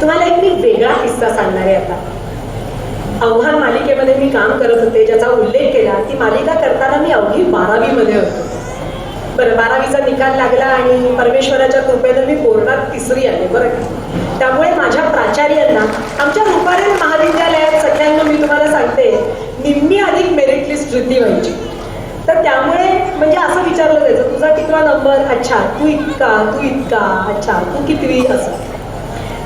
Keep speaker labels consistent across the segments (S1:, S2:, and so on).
S1: तुम्हाला एक मी वेगळा किस्सा सांगणार आहे आता. आव्हान मालिकेमध्ये मी काम करत होते, ज्याचा उल्लेख केला. ती मालिका करताना मी अवघी 12वी मध्ये होतो. बरं, 12वीचा निकाल लागला आणि परमेश्वराच्या कृपेनं मी बोर्डात 3री आले बरं का. त्यामुळे माझ्या प्राचार्यांना आमच्या रुपारेल महाविद्यालयात सगळ्यांना मी तुम्हाला सांगते निम्मी अधिक मेरिट लिस्ट वृद्धी व्हायची. तर त्यामुळे म्हणजे असं विचारलं जायचं, तुझा कितवा नंबर? अच्छा तू इतका, तू इतका, अच्छा तू कितवी, असं.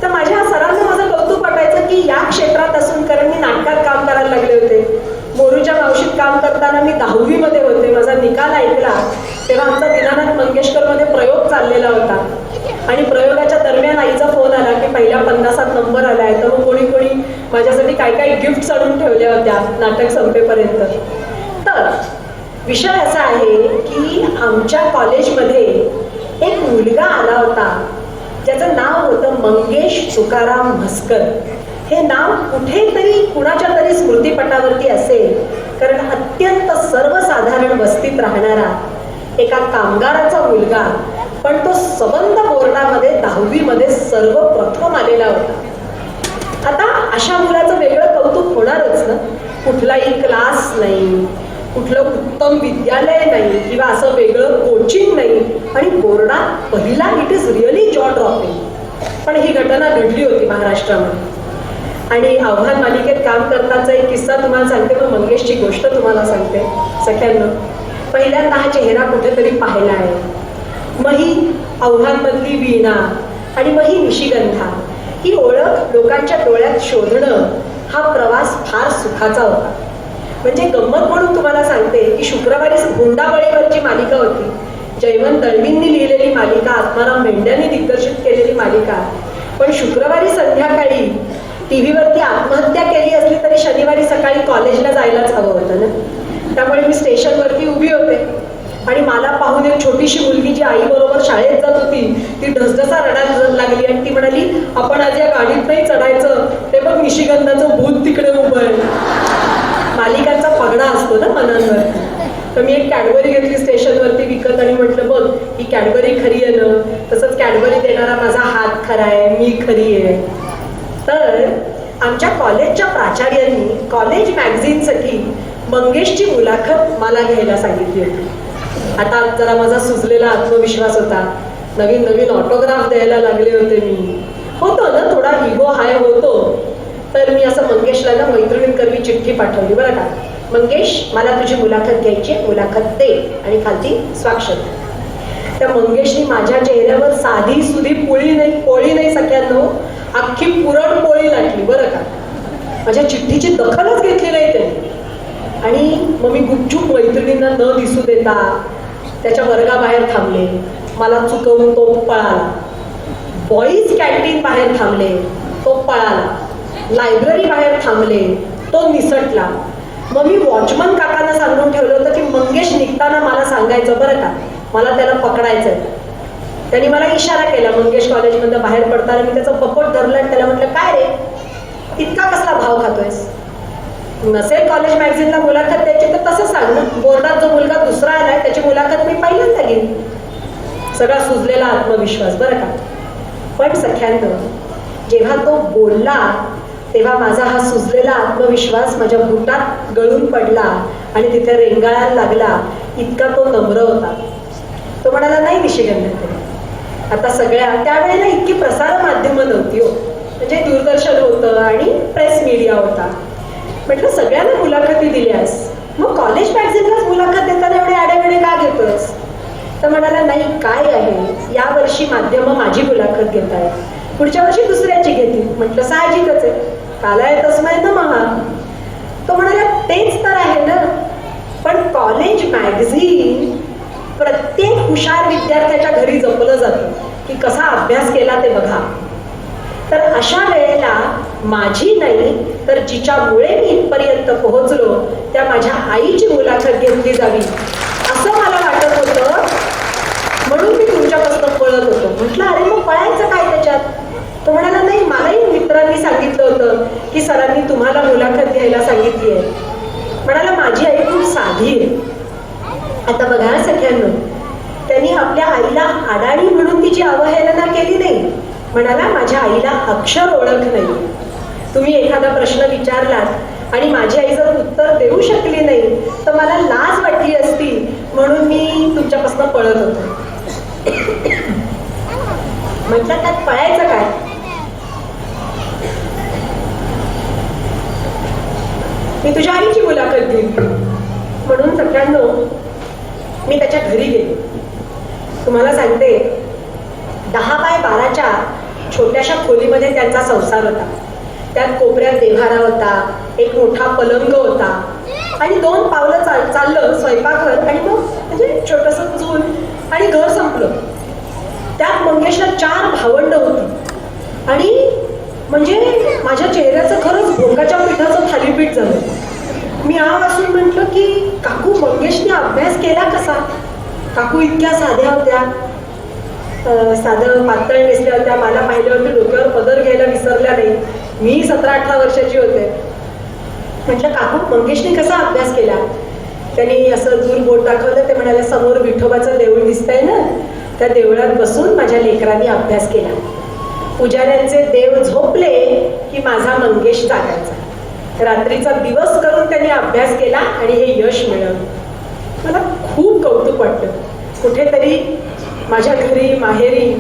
S1: तर माझ्या सरांना माझं कौतुक वाटायचं की या क्षेत्रात असून, कारण मी नाटकात काम करायला लागले होते. मोरूच्या मावशीत काम करताना मी 10वी मध्ये होते. माझा निकाल ऐकला तेव्हा आमचा दीनानाथ मंगेशकर मध्ये प्रयोग चाललेला होता आणि प्रयोगाच्या दरम्यान आईचा फोन आला की पहिल्या 50त नंबर आलाय. तर मग कोणी कोणी माझ्यासाठी काय काय गिफ्ट आणून ठेवल्या होत्या नाटक संपेपर्यंत. तर विषय असा आहे की आमच्या कॉलेजमध्ये एक मुलगा आला होता ज्याचं नाव होतं मंगेश तुकाराम म्हस्कर. हे नाव कुठेतरी कुणाच्या तरी स्मृतीपटावरती असेल, कारण अत्यंत सर्वसाधारण वस्तीत राहणारा एका कामगाराचा मुलगा, पण तो सबंध बोर्डामध्ये 10वी मध्ये सर्वप्रथम आलेला होता. आता अशा मुलाचं वेगळं कौतुक होणारच ना. कुठलाही क्लास नाही, कुठलं उत्तम विद्यालय नाही किंवा असं वेगळं कोचिंग नाही आणि बोर्डात पहिला. इट इज रिअली जॉ ड्रॉपिंग. पण ही घटना घडली होती महाराष्ट्रामध्ये. आणि आव्हान मालिकेत काम करताचा एक किस्सा तुम्हाला सांगते, पण मंगेशची गोष्ट तुम्हाला सांगते सख्यांना. पहिल्यांदा हा चेहरा कुठेतरी पाहिला आहे. मग ही आव्हानमधली वीणा आणि मग ही निशिगंधा, ही ओळख लोकांच्या डोळ्यात शोधणं, हा प्रवास फार सुखाचा होता. म्हणजे गंमत म्हणून तुम्हाला सांगते की शुक्रवारी हुंडाबळीवरची मालिका होती. जयवंत दळवींनी लिहिलेली मालिका, आत्माराम मेंढ्यांनी दिग्दर्शित केलेली मालिका. पण शुक्रवारी संध्याकाळी टीव्हीवरती आत्महत्या केली असली तरी शनिवारी सकाळी कॉलेजला जायलाच हवं होतं ना. त्यामुळे मी स्टेशनवरती उभी होते आणि मला पाहून एक छोटीशी मुलगी जी आईबरोबर शाळेत जात होती ती ढसढसा रडायला लागली आणि ती म्हणाली, आपण आज या गाडीत नाही चढायचं, ते बघ निशिगंधाचं भूत तिकडे उभं आहे. मालिकांचा पगडा असतो ना मनांवर. तर मी एक कॅडबरी घेतली स्टेशनवरती विकत आणि म्हटलं, बघ ही कॅडबरी खरी आहे ना, तसंच कॅडबरी देणारा माझा हात खरा आहे, मी खरी आहे. तर आमच्या कॉलेजच्या प्राचार्यांनी कॉलेज मॅगझिनसाठी मंगेशची मुलाखत मला घ्यायला सांगितली होती. आता जरा माझा सुजलेला आत्मविश्वास होता, नवीन नवीन ऑटोग्राफ द्यायला लागले होते मी, होतो ना थोडा इगो हाय होतो. तर मी असं मंगेशला ना मैत्रिणींकरवी चिठ्ठी पाठवली बरं का, मंगेश मला तुझी मुलाखत घ्यायची, मुलाखत दे आणि खालती स्वाक्षर. त्या मंगेशनी माझ्या चेहऱ्यावर साधी सुधी पोळी नाही सगळ्यांना, अख्खी पुरणपोळी लाटली बरं का. माझ्या चिठ्ठीची दखलच घेतली नाही त्यांनी. आणि मग मी गुपचूप मैत्रिणींना न दिसू देता त्याच्या वर्गाबाहेर थांबले. मला चुकवून तो पळाला. बॉईज कॅन्टीन बाहेर थांबले, तो पळाला. लायब्ररी बाहेर थांबले, तो निसटला. मग मी वॉचमन काकांना सांगून ठेवलं होतं की मंगेश निघताना मला सांगायचं बरं का, मला त्याला पकडायचंय. त्यांनी मला इशारा केला मंगेश कॉलेजमधनं बाहेर पडताना. मी त्याचं पकोट धरलं आणि त्याला म्हटलं, काय रे इतका कसला भाव खातोयस? नसेल कॉलेज मॅगझिनला मुलाखत द्यायची तर तसं सांग ना, बोर्डात जो मुलगा दुसरा आलाय त्याची मुलाखत मी पहिल्यांदा घेईन. सगळा सुजलेला आत्मविश्वास बरं का. पण सख्यांनं जेव्हा तो बोलला तेव्हा माझा हा सुजलेला आत्मविश्वास माझ्या बुटात गळून पडला आणि तिथे रेंगाळायला लागला. इतका तो नम्र होता. तो म्हणाला, नाही निशिगंध, आता सगळ्या त्यावेळेला इतकी प्रसार माध्यमं नव्हती हो, म्हणजे दूरदर्शन होतं आणि प्रेस मीडिया होता. म्हटलं सगळ्यांना मुलाखती दिल्यास, मग कॉलेज मॅगझिनलाच मुलाखत देताना एवढे आडेवेडे का घेतोयस? तर म्हणाला, नाही काय आहे, यावर्षी माध्यमं माझी मुलाखत घेत आहेत, पुढच्या वर्षी दुसऱ्याची घेतील. म्हटलं साहजिकच आहे, काला तस्मै न महा. तो म्हणाला, तेच तर आहे ना, पण कॉलेज मॅगझिन प्रत्येक हुशार विद्यार्थ्याच्या घरी जपलं जातं की कसा अभ्यास केला ते बघा. तर अशा वेळेला माझी नाही तर जिच्यामुळे मी इथपर्यंत पोहोचलो त्या माझ्या आईची मुलाखत घेतली जावी असं मला वाटत होतं. म्हणून मी तुमच्यापासून पळत होतो. म्हटलं, अरे मग पळायचं काय त्याच्यात? तो म्हणाला, नाही मलाही मित्रांनी सांगितलं होतं की सरांनी तुम्हाला मुलाखत घ्यायला सांगितली आहे. म्हणाला, माझी आई खूप साधी आहे. आता बघा सगळ्यांना, त्यांनी आपल्या आईला अडाणी म्हणून तिची अवहेलना केली नाही, म्हणाला, माझ्या आईला अक्षर ओळख नाही. तुम्ही एखादा प्रश्न विचारलात आणि माझी आई जर उत्तर देऊ शकली नाही तर मला लाज वाटली असती, म्हणून मी तुमच्यापासून पळत होतो. म्हटलं, त्यात पळायचं काय? मी तुझ्या आईची मुलाखत घेईन. म्हणून सगळ्यांनो, मी त्याच्या घरी गेले. तुम्हाला सांगते, 10 बाय 12च्या छोट्याशा खोलीमध्ये त्यांचा संसार होता. त्यात कोपऱ्यात देव्हारा होता, एक मोठा पलंग होता आणि 2 पावलं चाललं स्वयंपाकघर आणि मग म्हणजे छोटंसं चूल आणि घर संपलं. त्यात मंगेशला 4 भावंड होती आणि म्हणजे माझ्या चेहऱ्याचं खरंच भोंगाच्या पिठाचं थालीपीठ झालं. मी वाचून म्हटलं की काकू, मंगेशने अभ्यास केला कसा? काकू इतक्या साध्या होत्या, साधं पातळ नेसल्या होत्या. मला पाहिल्यावरती डोक्यावर पदर घ्यायला विसरल्या नाही. मी 17-18 वर्षाची होते. म्हटलं, काकू, मंगेशने कसा अभ्यास केला? त्यांनी असं दूर बोट दाखवलं. ते म्हणाले, समोर विठोबाचं देऊळ दिसतंय ना, त्या देवळात बसून माझ्या लेकरांनी अभ्यास केला. पुजाऱ्यांचे देव झोपले की माझा मंगेश जागायचा. रात्रीचा दिवस करून त्यांनी अभ्यास केला आणि हे यश मिळवलं. मला खूप कौतुक वाटलं. कुठेतरी माझ्या घरी माहेरी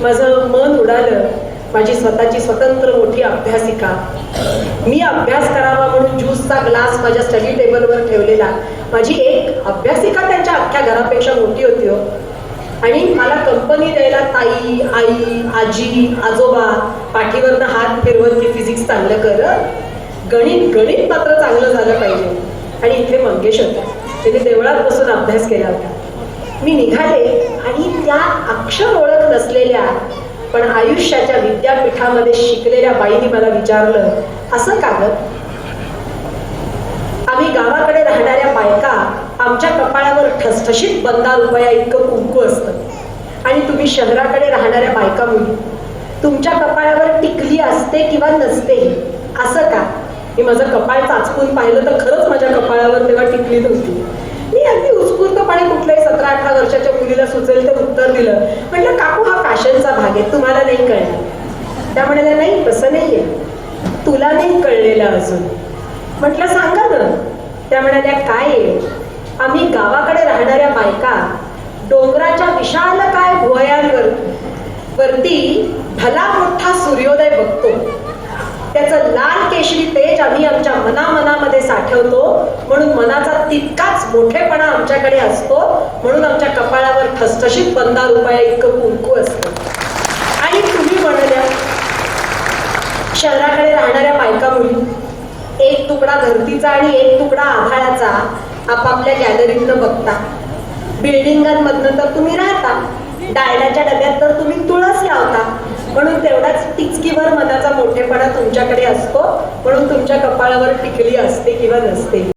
S1: माझं मन उडालं. माझी स्वतःची स्वतंत्र मोठी अभ्यासिका. मी अभ्यास करावा म्हणून ज्यूसचा ग्लास माझ्या स्टडी टेबलवर ठेवलेला. माझी एक अभ्यासिका त्यांच्या अख्ख्या घरापेक्षा मोठी होती हो. आणि मला कंपनी द्यायला ताई, आई, आजी, आजोबा पाठीवरनं हात फिरवत की फिजिक्स चांगलं कर, गणित मात्र चांगलं झालं पाहिजे. आणि इथे मंगेश होता, तिने देवळात बसून अभ्यास केला होता. मी निघाले आणि त्या अक्षर ओळख नसलेल्या पण आयुष्याच्या विद्यापीठामध्ये शिकलेल्या बाईंनी मला विचारलं, असं का गं? आम्ही गावाकडे राहणाऱ्या बायका, आमच्या कपाळावर ठसठशीत 12 रुपया इतकं कुंकू असतं आणि तुम्ही शहराकडे राहणाऱ्या बायका मुली, तुमच्या कपाळावर टिकली असते किंवा नसते, असं का? मी माझं कपाळ चाचपून पाहिलं तर खरंच माझ्या कपाळावर तेव्हा टिकली नव्हती. मी अगदी उत्स्फूर्तपणे कुठल्याही 17-18 वर्षाच्या मुलीला सुचेल ते उत्तर दिलं. म्हटलं, काकू, हा फॅशनचा भाग आहे, तुम्हाला नाही कळणार. त्या म्हणाल्या, नाही, तसं नाहीये, तुला नाही कळलेलं अजून. म्हटलं, सांगा ना. त्या म्हणाल्या, काय आहे, आम्ही गावाकडे राहणाऱ्या बायका डोंगराच्या विशाल काय भुवयांवरती भला मोठा सूर्योदय बघतो. त्याचं लाल केशरी तेज आम्ही आमच्या मनामध्ये साठवतो, म्हणून मनाचा तितकाच मोठेपणा आमच्याकडे असतो, म्हणून आमच्या कपाळावर ठसठशीत 12 रुपया इतकं कुंकू असतं. आणि तुम्ही म्हणाल्या, शहराकडे राहणाऱ्या बायका मुली, एक तुकडा धरतीचा आणि एक तुकडा आभाळाचा आपापल्या गॅलरीतनं बघता. बिल्डिंगांमधनं तर तुम्ही राहता, डायलाच्या डब्यात तर तुम्ही तुळस लावता, म्हणून तेवढाच टिचकीवर मनाचा मोठेपणा तुमच्याकडे असतो, म्हणून तुमच्या कपाळावर टिकली असते किंवा नसते.